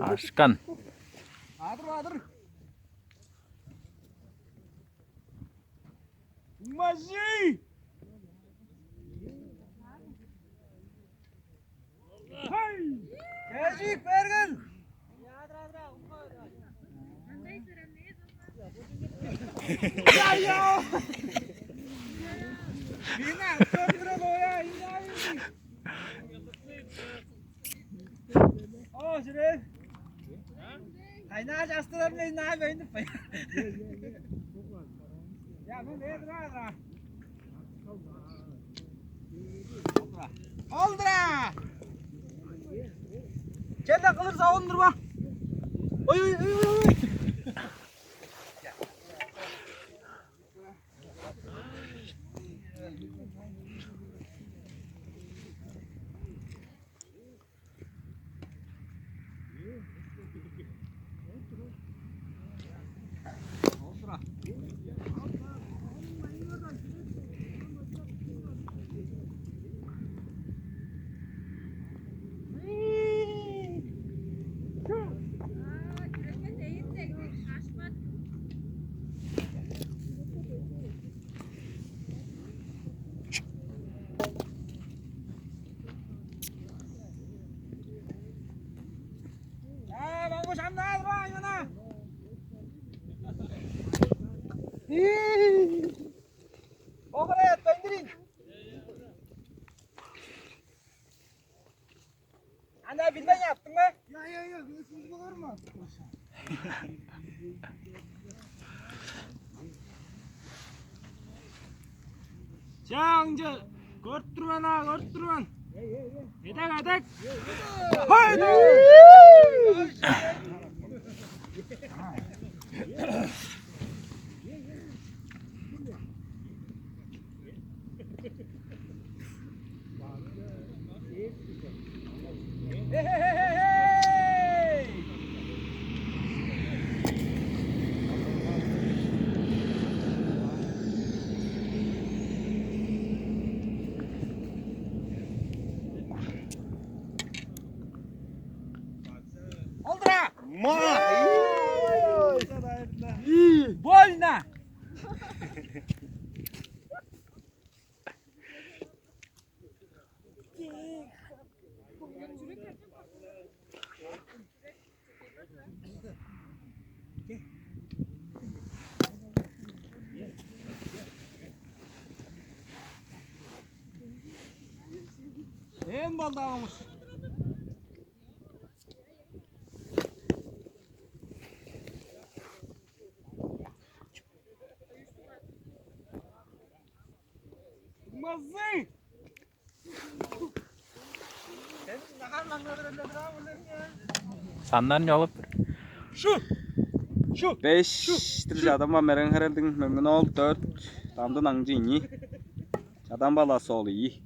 Aşkan. Adır. Masih. Hai. Kesik pergen. Ya. Bina, kontra boya ini. Oh, sudah. Hayna jastıram ne böyle pay. Ya bu ne dra. Oldra. Kelle kılırsa ondurma. Oy. Bangku sandal bang, gimana? Oke, pendirin. Anda bilmem yaptın mı? Ya, siz bakar mı? Canca, kortturman. Yetek. Haydi. Hey! Oldra! Больно! En baldağımız. Mazı. Sandan yolup. Şu. 5 adam var meren heraldin mümkün ol 4 tamda nangji ini. Adam balası ol iyi.